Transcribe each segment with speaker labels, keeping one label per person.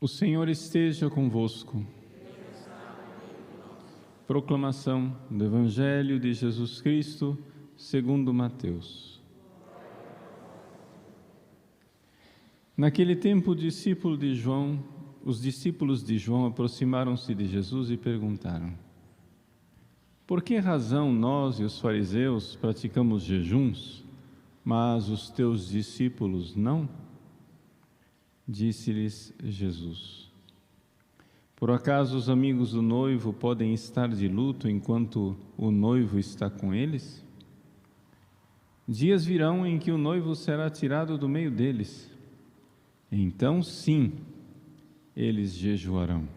Speaker 1: O Senhor esteja convosco. Proclamação do Evangelho de Jesus Cristo, segundo Mateus. Naquele tempo, os discípulos de João aproximaram-se de Jesus e perguntaram: por que razão nós e os fariseus praticamos jejuns, mas os teus discípulos não? Disse-lhes Jesus: por acaso os amigos do noivo podem estar de luto enquanto o noivo está com eles? Dias virão em que o noivo será tirado do meio deles. Então, sim, eles jejuarão.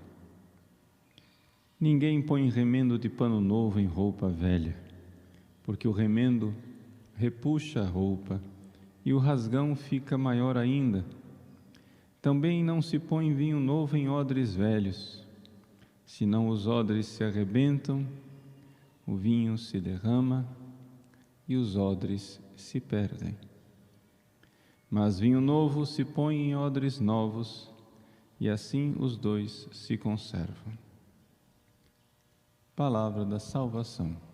Speaker 1: Ninguém põe remendo de pano novo em roupa velha, porque o remendo repuxa a roupa e o rasgão fica maior ainda. Também não se põe vinho novo em odres velhos, senão os odres se arrebentam, o vinho se derrama e os odres se perdem. Mas vinho novo se põe em odres novos, e assim os dois se conservam. Palavra da salvação.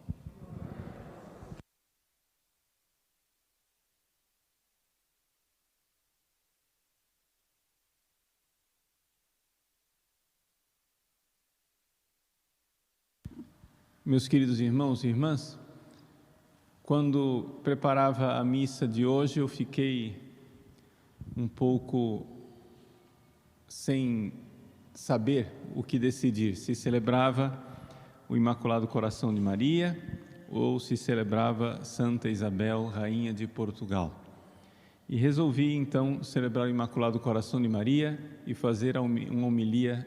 Speaker 1: Meus queridos irmãos e irmãs, quando preparava a missa de hoje, eu fiquei um pouco sem saber o que decidir, se celebrava o Imaculado Coração de Maria ou se celebrava Santa Isabel, Rainha de Portugal. E resolvi então celebrar o Imaculado Coração de Maria e fazer uma homilia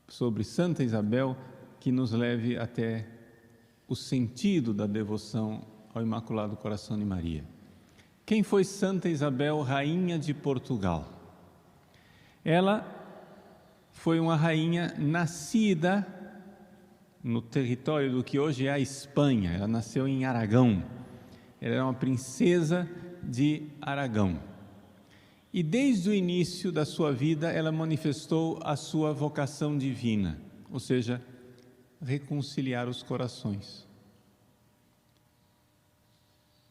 Speaker 1: sobre Santa Isabel, que nos leve até o sentido da devoção ao Imaculado Coração de Maria. Quem foi Santa Isabel, Rainha de Portugal? Ela foi uma rainha nascida no território do que hoje é a Espanha. Ela nasceu em Aragão. Ela era uma princesa de Aragão. E desde o início da sua vida, ela manifestou a sua vocação divina, ou seja, reconciliar os corações.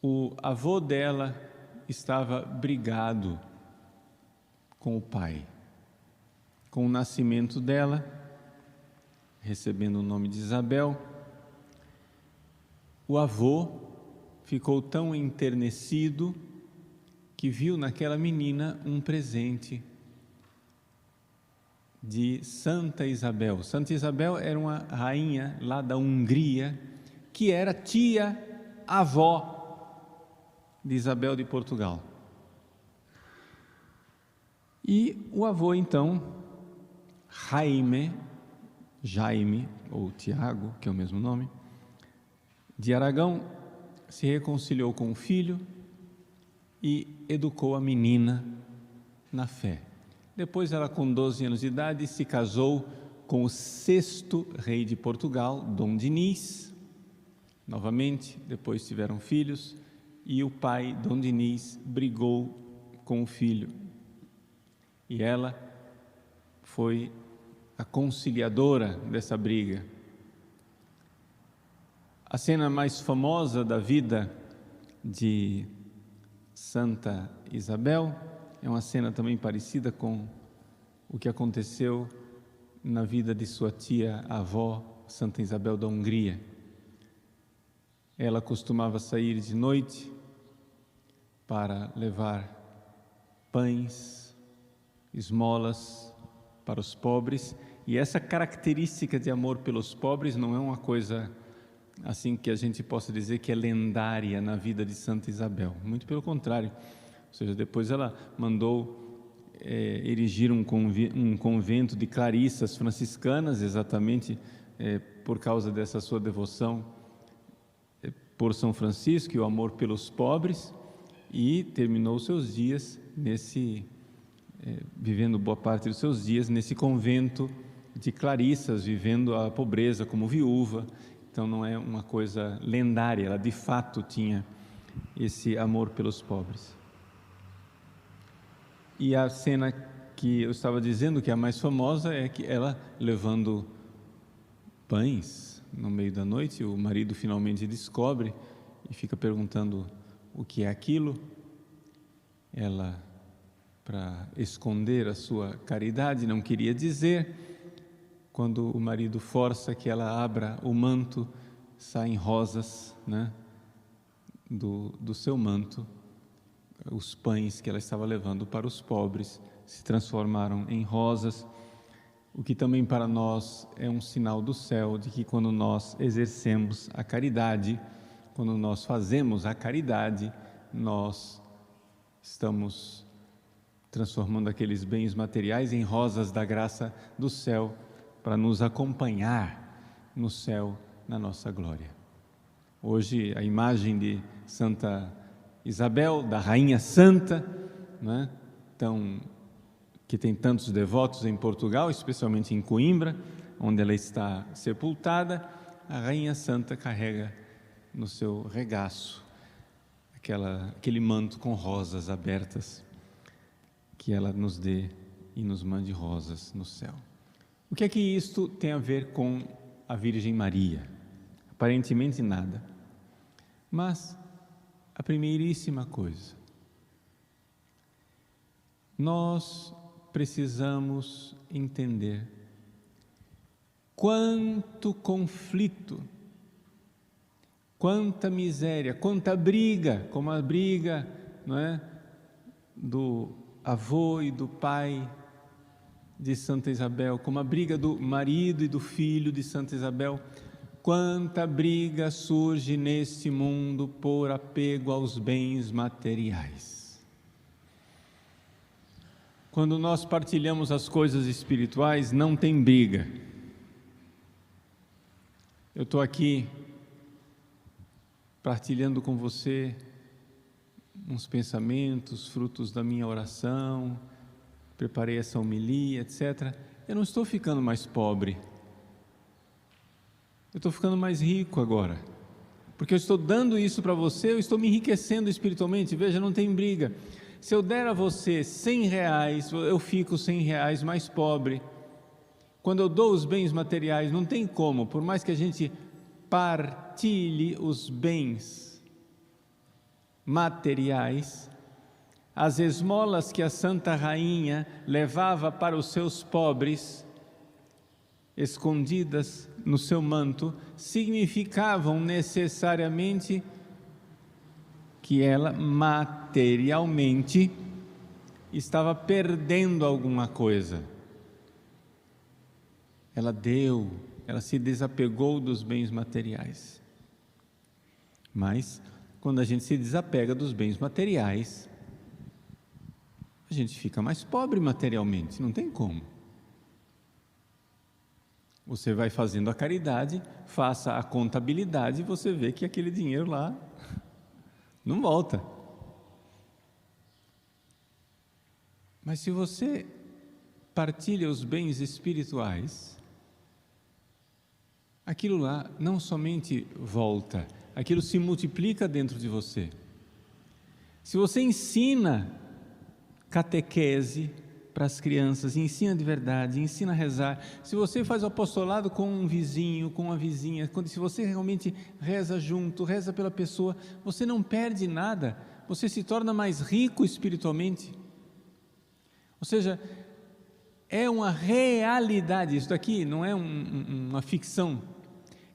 Speaker 1: O avô dela estava brigado com o pai. Com o nascimento dela, recebendo o nome de Isabel, o avô ficou tão enternecido que viu naquela menina um presente de Santa Isabel. Santa Isabel era uma rainha lá da Hungria, que era tia-avó de Isabel de Portugal. E o avô então, Jaime, ou Tiago, que é o mesmo nome, de Aragão, se reconciliou com o filho e educou a menina na fé. Depois ela, com 12 anos de idade, se casou com o 6º rei de Portugal, Dom Dinis. Novamente, depois tiveram filhos e o pai, Dom Dinis, brigou com o filho. E ela foi a conciliadora dessa briga. A cena mais famosa da vida de Santa Isabel é uma cena também parecida com o que aconteceu na vida de sua tia-avó, Santa Isabel da Hungria. Ela costumava sair de noite para levar pães, esmolas para os pobres, e essa característica de amor pelos pobres não é uma coisa assim que a gente possa dizer que é lendária na vida de Santa Isabel, muito pelo contrário. Ou seja, depois ela mandou erigir um convento de clarissas franciscanas, exatamente por causa dessa sua devoção por São Francisco e o amor pelos pobres, e terminou seus dias vivendo boa parte dos seus dias nesse convento de clarissas, vivendo a pobreza como viúva. Então não é uma coisa lendária, ela de fato tinha esse amor pelos pobres. E a cena que que eu estava dizendo que a mais famosa é que ela levando pães no meio da noite, o marido finalmente descobre e fica perguntando o que é aquilo. Ela, para esconder a sua caridade, não queria dizer. Quando o marido força que ela abra o manto, saem rosas, né, do seu manto. Os pães que ela estava levando para os pobres se transformaram em rosas, o que também para nós é um sinal do céu de que quando nós exercemos a caridade, quando nós fazemos a caridade, nós estamos transformando aqueles bens materiais em rosas da graça do céu para nos acompanhar no céu, na nossa glória. Hoje a imagem de Santa Isabel, da Rainha Santa, né, que tem tantos devotos em Portugal, especialmente em Coimbra, onde ela está sepultada, a Rainha Santa carrega no seu regaço aquele manto com rosas abertas, que ela nos dê e nos mande rosas no céu. O que é que isto tem a ver com a Virgem Maria? Aparentemente nada. Mas a primeiríssima coisa, nós precisamos entender quanto conflito, quanta miséria, quanta briga, como a briga, não é, do avô e do pai de Santa Isabel, como a briga do marido e do filho de Santa Isabel. Quanta briga surge neste mundo por apego aos bens materiais. Quando nós partilhamos as coisas espirituais, não tem briga. Eu estou aqui partilhando com você uns pensamentos, frutos da minha oração, preparei essa homilia, etc. Eu não estou ficando mais pobre. Eu estou ficando mais rico agora, porque eu estou dando isso para você, eu estou me enriquecendo espiritualmente. Veja, não tem briga. Se eu der a você R$100, eu fico R$100 mais pobre. Quando eu dou os bens materiais, não tem como, por mais que a gente partilhe os bens materiais, as esmolas que a Santa Rainha levava para os seus pobres, escondidas no seu manto, significavam necessariamente que ela materialmente estava perdendo alguma coisa. Ela se desapegou dos bens materiais. Mas, quando a gente se desapega dos bens materiais, a gente fica mais pobre materialmente, não tem como. Você vai fazendo a caridade, faça a contabilidade e você vê que aquele dinheiro lá não volta. Mas se você partilha os bens espirituais, aquilo lá não somente volta, aquilo se multiplica dentro de você. Se você ensina catequese para as crianças, ensina de verdade, ensina a rezar, se você faz o apostolado com um vizinho, com uma vizinha, se você realmente reza junto, reza pela pessoa, você não perde nada, você se torna mais rico espiritualmente. Ou seja, é uma realidade, isso daqui não é uma ficção,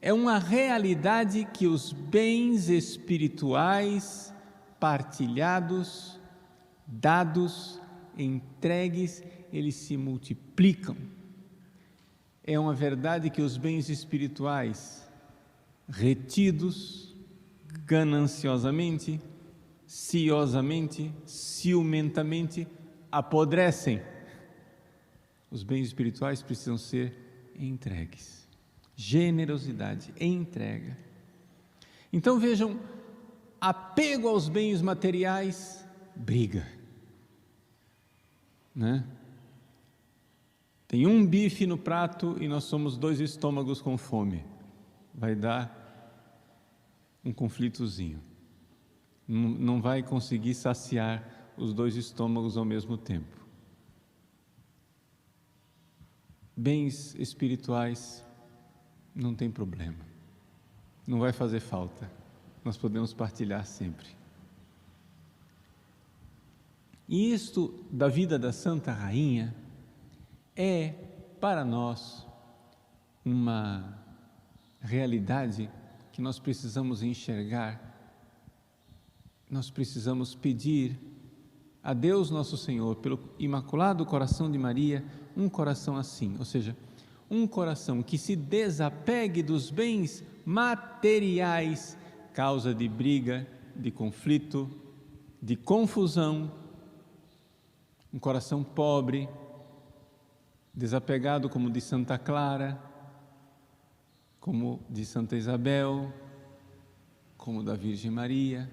Speaker 1: é uma realidade que os bens espirituais partilhados, dados, entregues, eles se multiplicam. É uma verdade que os bens espirituais retidos gananciosamente, ciosamente, ciumentamente, apodrecem. Os bens espirituais precisam ser entregues. Generosidade, entrega. Então vejam, apego aos bens materiais, briga, né? Tem um bife no prato e nós somos 2 estômagos com fome, vai dar um conflitozinho, não vai conseguir saciar os 2 estômagos ao mesmo tempo. bens espirituais, não tem problema, não vai fazer falta, nós podemos partilhar sempre. E isto da vida da Santa Rainha é para nós uma realidade que nós precisamos enxergar, nós precisamos pedir a Deus nosso Senhor, pelo Imaculado Coração de Maria, um coração assim, ou seja, um coração que se desapegue dos bens materiais, causa de briga, de conflito, de confusão, um coração pobre, desapegado como de Santa Clara, como de Santa Isabel, como da Virgem Maria,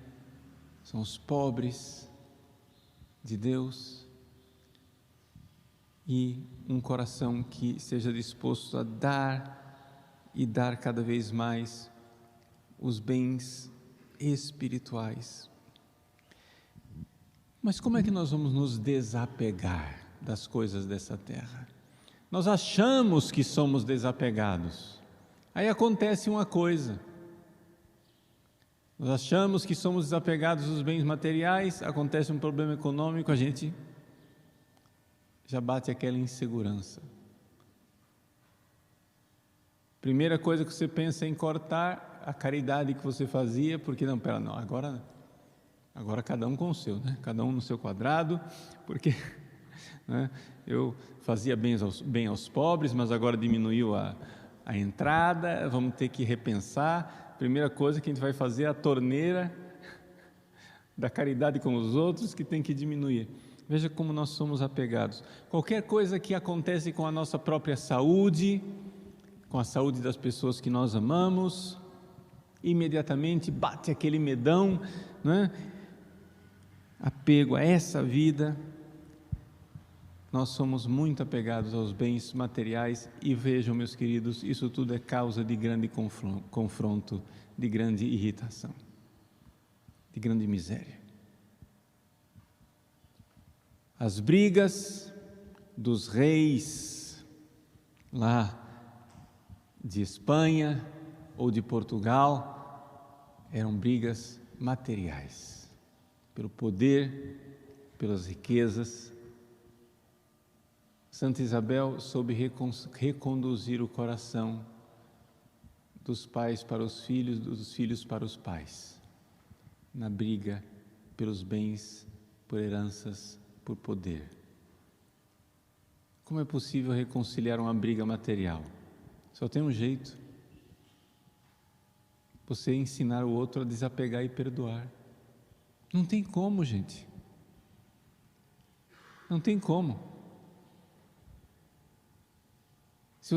Speaker 1: são os pobres de Deus, e um coração que seja disposto a dar e dar cada vez mais os bens espirituais. Mas como é que nós vamos nos desapegar das coisas dessa terra? Nós achamos que somos desapegados. Aí acontece uma coisa. Nós achamos que somos desapegados dos bens materiais, acontece um problema econômico, a gente já bate aquela insegurança. Primeira coisa que você pensa é em cortar a caridade que você fazia, porque não, agora cada um com o seu, né? Cada um no seu quadrado, porque né, eu fazia bem aos pobres, mas agora diminuiu a entrada, vamos ter que repensar. Primeira coisa que a gente vai fazer é a torneira da caridade com os outros, que tem que diminuir. Veja como nós somos apegados. Qualquer coisa que acontece com a nossa própria saúde, com a saúde das pessoas que nós amamos, imediatamente bate aquele medão, né? Apego a essa vida. Nós somos muito apegados aos bens materiais e vejam, meus queridos, isso tudo é causa de grande confronto, de grande irritação, de grande miséria. As brigas dos reis lá de Espanha ou de Portugal eram brigas materiais, pelo poder, pelas riquezas. Santa Isabel soube reconduzir o coração dos pais para os filhos, dos filhos para os pais, na briga pelos bens, por heranças, por poder. Como é possível reconciliar uma briga material? Só tem um jeito: você ensinar o outro a desapegar e perdoar. Não tem como, gente. Não tem como. Se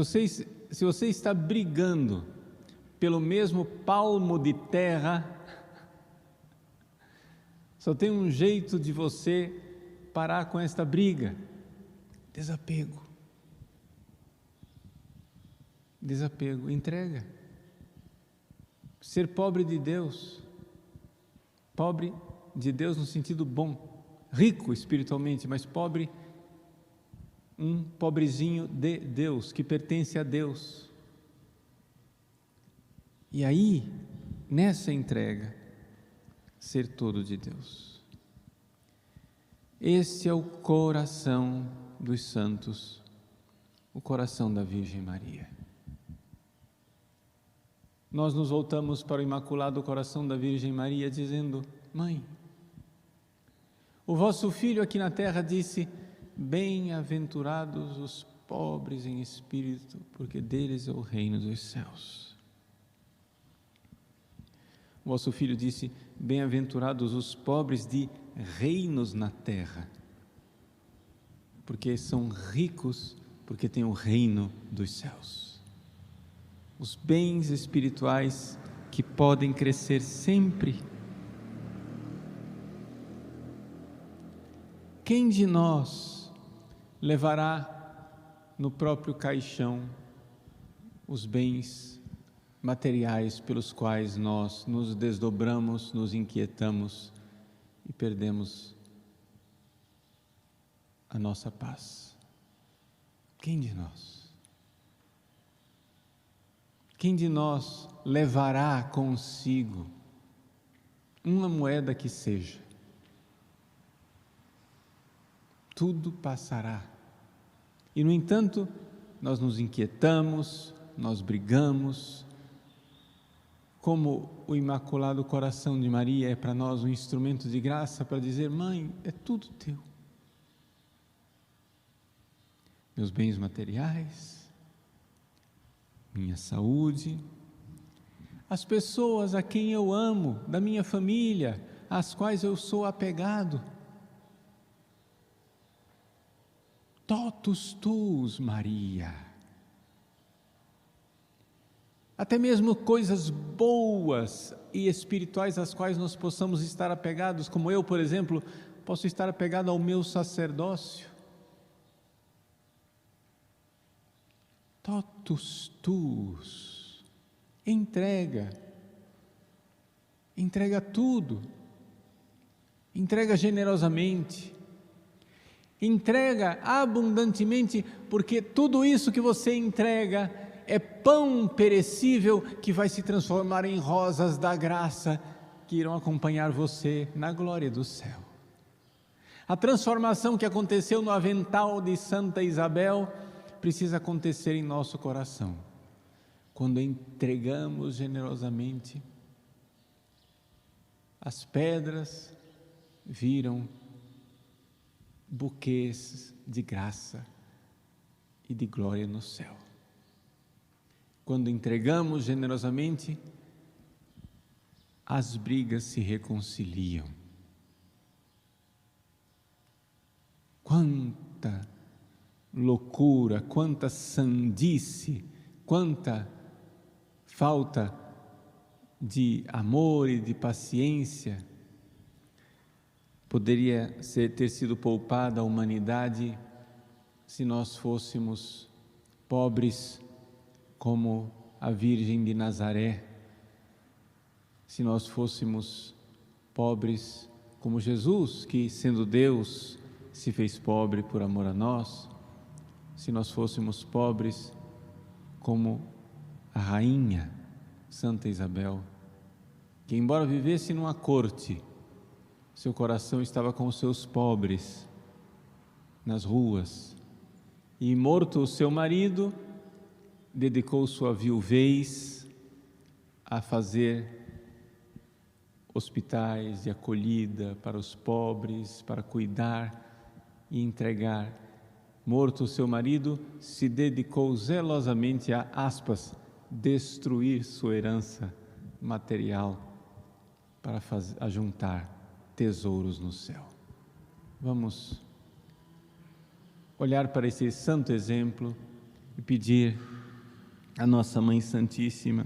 Speaker 1: você está brigando pelo mesmo palmo de terra, só tem um jeito de você parar com esta briga: desapego. Desapego, entrega. Ser pobre de Deus no sentido bom, rico espiritualmente, mas pobre, um pobrezinho de Deus, que pertence a Deus. E aí, nessa entrega, ser todo de Deus. Esse é o coração dos santos, o coração da Virgem Maria. Nós nos voltamos para o Imaculado Coração da Virgem Maria dizendo: Mãe, o vosso Filho aqui na terra disse: bem-aventurados os pobres em espírito, porque deles é o reino dos céus. O vosso Filho disse: bem-aventurados os pobres de reinos na terra, porque são ricos, porque têm o reino dos céus. Os bens espirituais que podem crescer sempre. Quem de nós levará no próprio caixão os bens materiais pelos quais nós nos desdobramos, nos inquietamos e perdemos a nossa paz? Quem de nós? Quem de nós levará consigo uma moeda que seja? Tudo passará. E, no entanto, nós nos inquietamos, nós brigamos. Como o Imaculado Coração de Maria é para nós um instrumento de graça para dizer: mãe, é tudo teu. Meus bens materiais, minha saúde, as pessoas a quem eu amo, da minha família, às quais eu sou apegado. Totus tuus, Maria. Até mesmo coisas boas e espirituais às quais nós possamos estar apegados, como eu, por exemplo, posso estar apegado ao meu sacerdócio. Totus tuus. Entrega tudo, entrega generosamente, entrega abundantemente, porque tudo isso que você entrega é pão perecível que vai se transformar em rosas da graça que irão acompanhar você na glória do céu. A transformação que aconteceu no avental de Santa Isabel precisa acontecer em nosso coração. Quando entregamos generosamente, as pedras viram buquês de graça e de glória no céu. Quando entregamos generosamente, as brigas se reconciliam. Quanta loucura, quanta sandice, quanta falta de amor e de paciência poderia ter sido poupada à humanidade se nós fôssemos pobres como a Virgem de Nazaré, se nós fôssemos pobres como Jesus, que sendo Deus se fez pobre por amor a nós, se nós fôssemos pobres como a rainha Santa Isabel, que embora vivesse numa corte, seu coração estava com os seus pobres nas ruas, e morto o seu marido, dedicou sua viuvez a fazer hospitais de acolhida para os pobres, para cuidar e entregar. Morto o seu marido, se dedicou zelosamente a, aspas, destruir sua herança material para ajuntar tesouros no céu. Vamos olhar para esse santo exemplo e pedir à nossa Mãe Santíssima: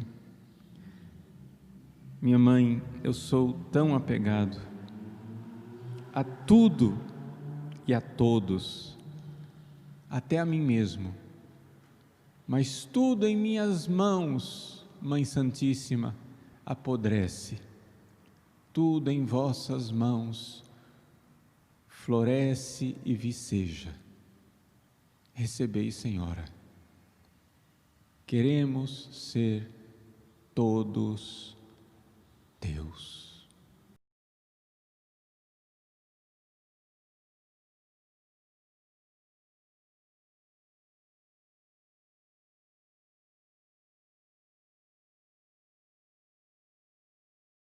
Speaker 1: minha mãe, eu sou tão apegado a tudo e a todos, até a mim mesmo, mas tudo em minhas mãos, Mãe Santíssima, apodrece. Tudo em vossas mãos floresce e viceja. Recebei, Senhora. Queremos ser todos teus.